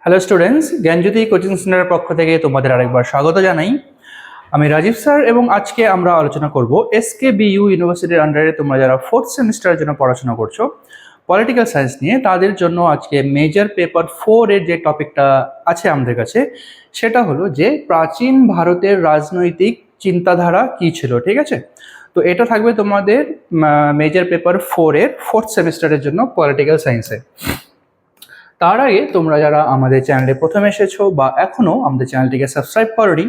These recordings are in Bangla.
হ্যালো স্টুডেন্টস, জ্ঞানজ্যোতি কোচিং সেন্টারের পক্ষ থেকে তোমাদের আরেকবার স্বাগত জানাই। আমি রাজীব স্যার এবং আজকে আমরা আলোচনা করব এসকেবিইউ ইউনিভার্সিটির আন্ডারে তোমরা যারা ফোর্থ সেমিস্টারের জন্য পড়াশোনা করছো পলিটিক্যাল সায়েন্স নিয়ে, তাদের জন্য আজকে মেজর পেপার 4 এর যে টপিকটা আছে আমাদের কাছে সেটা হলো যে প্রাচীন ভারতের রাজনৈতিক চিন্তাধারা কি ছিল। ঠিক আছে, তো এটা থাকবে তোমাদের মেজর পেপার 4 এর ফোর্থ সেমিস্টারের জন্য পলিটিক্যাল সায়েন্সে। তার আগে তোমরা যারা আমাদের চ্যানেলে প্রথমে এসেছো বা এখনও আমাদের চ্যানেলটিকে সাবস্ক্রাইব করোনি,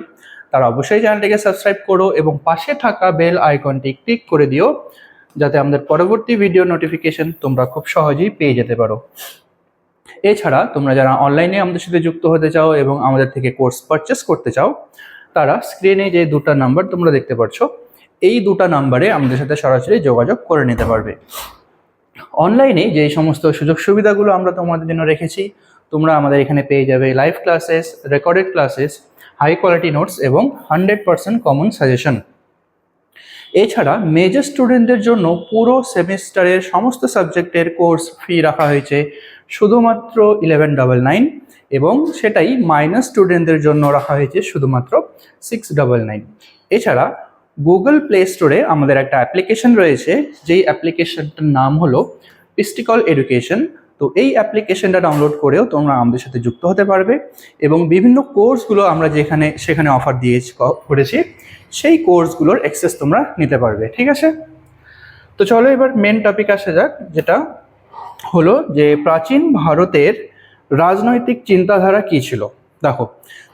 তারা অবশ্যই চ্যানেলটিকে সাবস্ক্রাইব করো এবং পাশে থাকা বেল আইকনটি ক্লিক করে দিও, যাতে আমাদের পরবর্তী ভিডিও নোটিফিকেশন তোমরা খুব সহজেই পেয়ে যেতে পারো। এছাড়া তোমরা যারা অনলাইনে আমাদের সাথে যুক্ত হতে চাও এবং আমাদের থেকে কোর্স পারচেস করতে চাও, তারা স্ক্রিনে যে দুটো নাম্বার তোমরা দেখতে পাচ্ছ, এই দুটো নাম্বারে আমাদের সাথে সরাসরি যোগাযোগ করে নিতে পারবে। অনলাইনে যে সমস্ত সুযোগ সুবিধাগুলো আমরা তোমাদের জন্য রেখেছি, তোমরা আমাদের এখানে পেয়ে যাবে live classes, recorded classes, high quality notes এবং 100% কমন সাজেশন। এছাড়া মেজর স্টুডেন্টদের জন্য পুরো সেমিস্টারের সমস্ত সাবজেক্টের কোর্স ফি রাখা হয়েছে শুধুমাত্র 1199 এবং সেটাই মাইনর স্টুডেন্টদের জন্য রাখা হয়েছে শুধুমাত্র 699। এছাড়া গুগল প্লে স্টোরে আমাদের একটা অ্যাপ্লিকেশন রয়েছে, যেই অ্যাপ্লিকেশনটার নাম হলো পিস্টিকল এডুকেশন। তো এই অ্যাপ্লিকেশনটা ডাউনলোড করেও তোমরা আমাদের সাথে যুক্ত হতে পারবে এবং বিভিন্ন কোর্সগুলো আমরা সেখানে অফার করেছি, সেই কোর্সগুলোর অ্যাক্সেস তোমরা নিতে পারবে। ঠিক আছে, তো চলো এবার মেন টপিক আসা যাক, যেটা হলো যে প্রাচীন ভারতের রাজনৈতিক চিন্তাধারা কি ছিল। দেখো,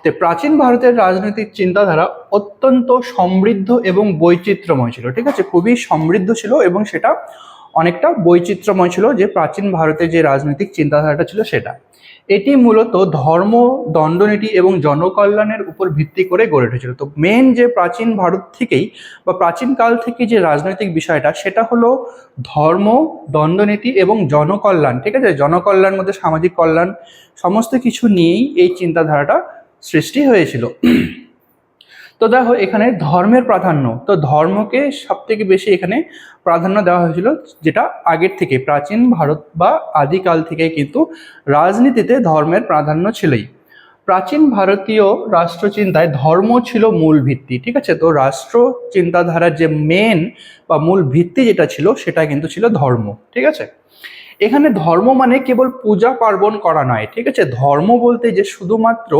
তো প্রাচীন ভারতের রাজনৈতিক চিন্তাধারা অত্যন্ত সমৃদ্ধ এবং বৈচিত্র্যময় ছিল। ঠিক আছে, খুবই সমৃদ্ধ ছিল এবং সেটা অনেকটা বৈচিত্র্যময় ছিল। যে প্রাচীন ভারতের যে রাজনৈতিক চিন্তাধারাটা ছিল সেটা, এটি মূলত ধর্ম, দণ্ডনীতি এবং জনকল্যাণের উপর ভিত্তি করে গড়ে উঠেছিল। তো মেন যে প্রাচীন ভারত থেকেই বা প্রাচীনকাল থেকে যে রাজনৈতিক বিষয়টা, সেটা হলো ধর্ম, দণ্ডনীতি এবং জনকল্যাণ। ঠিক আছে, জনকল্যাণ মধ্যে সামাজিক কল্যাণ সমস্ত কিছু নিয়েই এই চিন্তাধারাটা সৃষ্টি হয়েছিল। তো দেখো, এখানে ধর্মের প্রাধান্য, তো ধর্মকে সব থেকে বেশি এখানে প্রাধান্য দেওয়া হয়েছিল, যেটা আগের থেকে প্রাচীন ভারত বা আদিকাল থেকে কিন্তু রাজনীতিতে ধর্মের প্রাধান্য ছিলই। প্রাচীন ভারতীয় রাষ্ট্রচিন্তায় ধর্ম ছিল মূল ভিত্তি। ঠিক আছে, তো রাষ্ট্র চিন্তাধারার যে মেন বা মূল ভিত্তি যেটা ছিল, সেটা কিন্তু ছিল ধর্ম। ঠিক আছে, এখানে ধর্ম মানে কেবল পূজা পার্বণ করা নয়। ঠিক আছে, ধর্ম বলতে যে শুধুমাত্র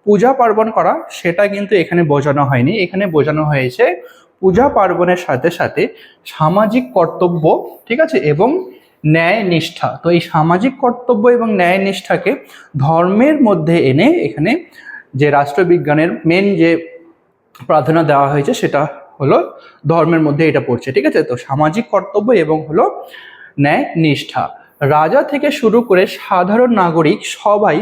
পূজা পার্বণ করা, সেটা কিন্তু এখানে বোঝানো হয়নি। এখানে বোঝানো হয়েছে পূজা পার্বণের সাথে সাথে সামাজিক কর্তব্য, ঠিক আছে, এবং ন্যায় নিষ্ঠা। তো এই সামাজিক কর্তব্য এবং ন্যায় নিষ্ঠাকে ধর্মের মধ্যে এনে এখানে যে রাষ্ট্রবিজ্ঞানের মেন যে প্রাধান্য দেওয়া হয়েছে, সেটা হলো ধর্মের মধ্যে এটা পড়ছে। ঠিক আছে, তো সামাজিক কর্তব্য এবং হলো ন্যায় নিষ্ঠা। রাজা থেকে শুরু করে সাধারণ নাগরিক সবাই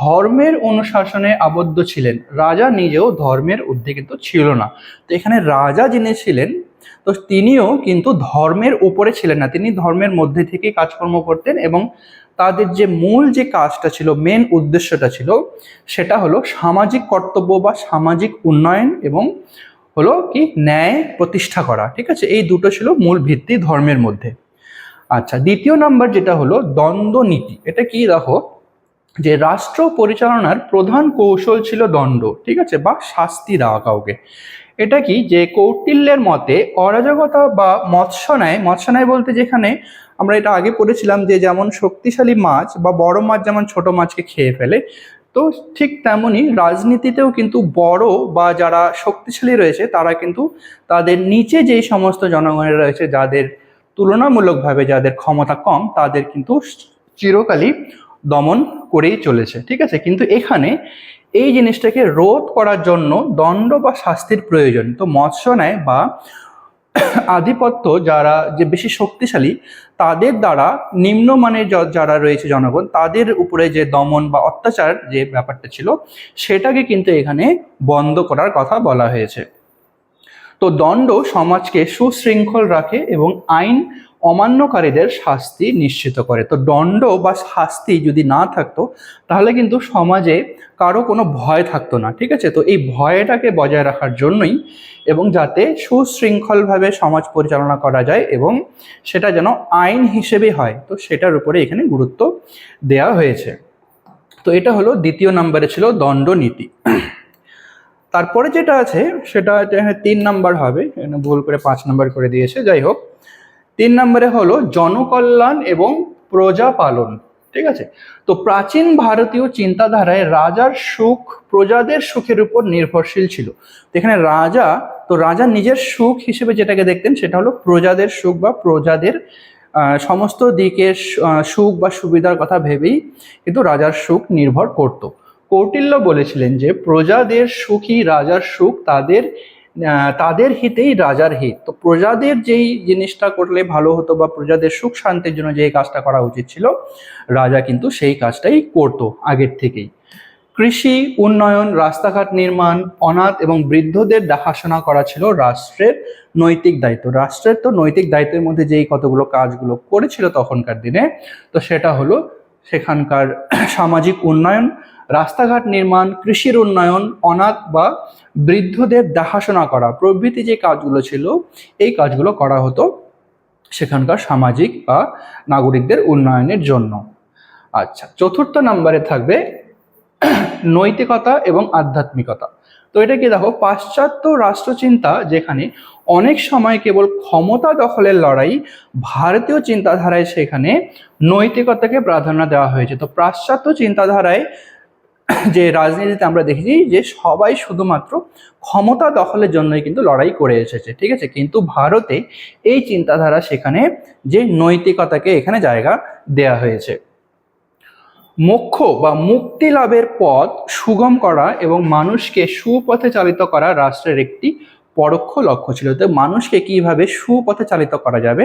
ধর্মের অনুশাসনে আবদ্ধ ছিলেন। রাজা নিজেও ধর্মের ঊর্ধ্বে কিন্তু ছিল না। তো এখানে রাজা যিনি ছিলেন, তো তিনিও কিন্তু ধর্মের উপরে ছিলেন না, তিনি ধর্মের মধ্যে থেকে কাজকর্ম করতেন এবং তাদের যে মূল যে কাজটা ছিল, মেন উদ্দেশ্যটা ছিল, সেটা হলো সামাজিক কর্তব্য বা সামাজিক উন্নয়ন এবং হলো কি ন্যায় প্রতিষ্ঠা করা। ঠিক আছে, এই দুটো ছিল মূল ভিত্তি ধর্মের মধ্যে। আচ্ছা, দ্বিতীয় নাম্বার যেটা হলো দ্বন্দ্ব নীতি। এটা কি দেখো, যে রাষ্ট্র পরিচালনার প্রধান কৌশল ছিল দণ্ড। ঠিক আছে, বা শাস্তি দেওয়া কাউকে। এটা কি, যে কৌটিল্যের মতে অরাজকতা বা মৎস্য ন্যায় বলতে যেখানে আমরা এটা আগে পড়েছিলাম যে যেমন শক্তিশালী মাছ বা বড় মাছ যেমন ছোট মাছকে খেয়ে ফেলে, তো ঠিক তেমনই রাজনীতিতেও কিন্তু বড় বা যারা শক্তিশালী রয়েছে, তারা কিন্তু তাদের নিচে যেই সমস্ত জনগণের রয়েছে, যাদের তুলনামূলকভাবে যাদের ক্ষমতা কম, তাদের কিন্তু চিরকালই দমন করেই চলেছে। ঠিক আছে, কিন্তু এখানে এই জিনিসটাকে রোধ করার জন্য দণ্ড বা শাস্তির প্রয়োজন। তো মৎস্য ন্যায় বা আধিপত্য যারা যে বেশি শক্তিশালী, তাদের দ্বারা নিম্নমানের যারা রয়েছে জনগণ, তাদের উপরে যে দমন বা অত্যাচার যে ব্যাপারটা ছিল, সেটাকে কিন্তু এখানে বন্ধ করার কথা বলা হয়েছে। তো দণ্ড সমাজকে সুশৃঙ্খল রাখে এবং আইন অমান্যকারীদের শাস্তি নিশ্চিত করে। তো দণ্ড বা শাস্তি যদি না থাকতো, তাহলে কিন্তু সমাজে কারো কোনো ভয় থাকতো না। ঠিক আছে, তো এই ভয়টাকে বজায় রাখার জন্যই এবং যাতে সুশৃঙ্খলভাবে সমাজ পরিচালনা করা যায় এবং সেটা যেন আইন হিসেবে হয়, তো সেটার উপরে এখানে গুরুত্ব দেওয়া হয়েছে। তো এটা হলো দ্বিতীয় নম্বরে ছিল দণ্ডনীতি। তারপরে যেটা আছে সেটা এখানে 3 নাম্বার হবে, এখানে ভুল করে 5 নাম্বার করে দিয়েছে, যাই হোক 3 নম্বরে হলো জনকল্যাণ এবং প্রজা পালন। ঠিক আছে, তো প্রাচীন ভারতীয় চিন্তাধারায় রাজার সুখ প্রজাদের সুখের উপর নির্ভরশীল ছিল। তো এখানে রাজা নিজের সুখ হিসেবে যেটাকে দেখতেন সেটা হলো প্রজাদের সুখ বা প্রজাদের সমস্ত দিকের সুখ বা সুবিধার কথা ভেবেই কিন্তু রাজার সুখ নির্ভর করত। কৌটিল্য বলেছিলেন যে প্রজাদের সুখই রাজার সুখ, তাদের হিতেই রাজার হিত। তো প্রজাদের যেই জিনিসটা করলে ভালো হতো বা প্রজাদের সুখ শান্তির জন্য যেই কাজটা করা উচিত ছিল, রাজা কিন্তু সেই কাজটাই করতো আগের থেকেই। কৃষি উন্নয়ন, রাস্তাঘাট নির্মাণ, অনাথ এবং বৃদ্ধদের দেখাশোনা করা ছিল রাষ্ট্রের নৈতিক দায়িত্ব। রাষ্ট্রের তো নৈতিক দায়িত্বের মধ্যে যেই কতগুলো কাজগুলো করেছিল তখনকার দিনে, তো সেটা হলো সেখানকার সামাজিক উন্নয়ন, রাস্তাঘাট নির্মাণ, কৃষির উন্নয়ন, অনাথ বা বৃদ্ধদের দেখাশোনা করা প্রভৃতি যে কাজগুলো ছিল, এই কাজগুলো করা হতো সেখানকার সামাজিক বা নাগরিকদের উন্নয়নের জন্য। আচ্ছা, চতুর্থ নম্বরে থাকবে নৈতিকতা এবং আধ্যাত্মিকতা। তো এটা কি দেখো, পাশ্চাত্য রাষ্ট্রচিন্তা যেখানে অনেক সময় কেবল ক্ষমতা দখলের লড়াই, ভারতীয় চিন্তাধারায় সেখানে নৈতিকতাকে প্রাধান্য দেওয়া হয়েছে। তো পাশ্চাত্য চিন্তাধারায় যে রাজনীতিতে আমরা দেখেছি যে সবাই শুধুমাত্র ক্ষমতা দখলের জন্যই কিন্তু লড়াই করে এসেছে, ঠিক আছে, কিন্তু ভারতে এই চিন্তাধারা সেখানে যে নৈতিকতাকে এখানে জায়গা দেয়া হয়েছে। মোক্ষ বা মুক্তি লাভের পথ সুগম করা এবং মানুষকে সুপথে চালিত করা রাষ্ট্রের একটি পরোক্ষ লক্ষ্য ছিল। তো মানুষকে কিভাবে সুপথে চালিত করা যাবে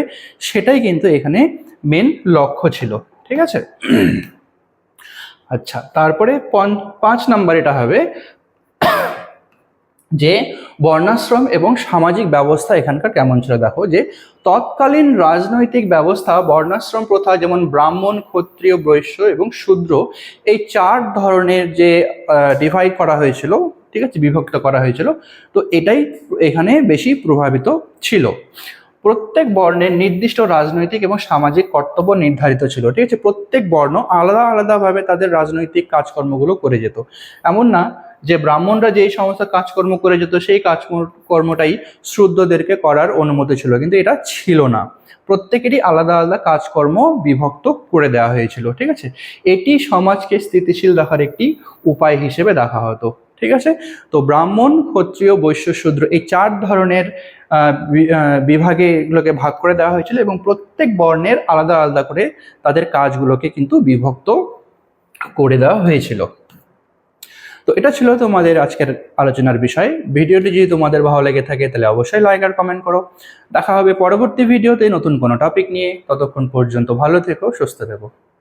সেটাই কিন্তু এখানে মেন লক্ষ্য ছিল, ঠিক আছে। আচ্ছা, তারপরে 5 নাম্বার এটা হবে যে বর্ণাশ্রম এবং সামাজিক ব্যবস্থা এখানকার কেমন ছিল। দেখো যে তৎকালীন রাজনৈতিক ব্যবস্থা বর্ণাশ্রম প্রথা, যেমন ব্রাহ্মণ, ক্ষত্রিয়, বৈশ্য এবং শূদ্র, এই 4 ধরনের যে ডিভাইড করা হয়েছিল, ঠিক আছে, বিভক্ত করা হয়েছিল, তো এটাই এখানে বেশি প্রভাবিত ছিল। প্রত্যেক বর্ণের নির্দিষ্ট রাজনৈতিক এবং সামাজিক কর্তব্য নির্ধারিত ছিল, ঠিক আছে। প্রত্যেক বর্ণ আলাদা আলাদাভাবে তাদের রাজনৈতিক কাজকর্মগুলো করে যেত। এমন না যে ব্রাহ্মণরা যেই সমস্ত কাজকর্ম করে যেত সেই কাজকর্মটাই শূদ্রদেরকে করার অনুমতি ছিল, কিন্তু এটা ছিল না। প্রত্যেকেরই আলাদা আলাদা কাজকর্ম বিভক্ত করে দেওয়া হয়েছিল, ঠিক আছে। এটি সমাজকে স্থিতিশীল রাখার একটি উপায় হিসেবে দেখা হতো, ঠিক আছে। তো ব্রাহ্মণ, ক্ষত্রিয়, বৈশ্য, শূদ্র এই 4 ধরনের বিভাগে এগুলোকে ভাগ করে দেওয়া হয়েছিল এবং প্রত্যেক বর্ণের আলাদা আলাদা করে তাদের কাজগুলোকে কিন্তু বিভক্ত করে দেওয়া হয়েছিল। তো এটা ছিল তোমাদের আজকের আলোচনার বিষয়। ভিডিওটি যদি তোমাদের ভালো লেগে থাকে তাহলে অবশ্যই লাইক আর কমেন্ট করো। দেখা হবে পরবর্তী ভিডিওতে নতুন কোনো টপিক নিয়ে। ততক্ষণ পর্যন্ত ভালো থেকো, সুস্থ থেকো।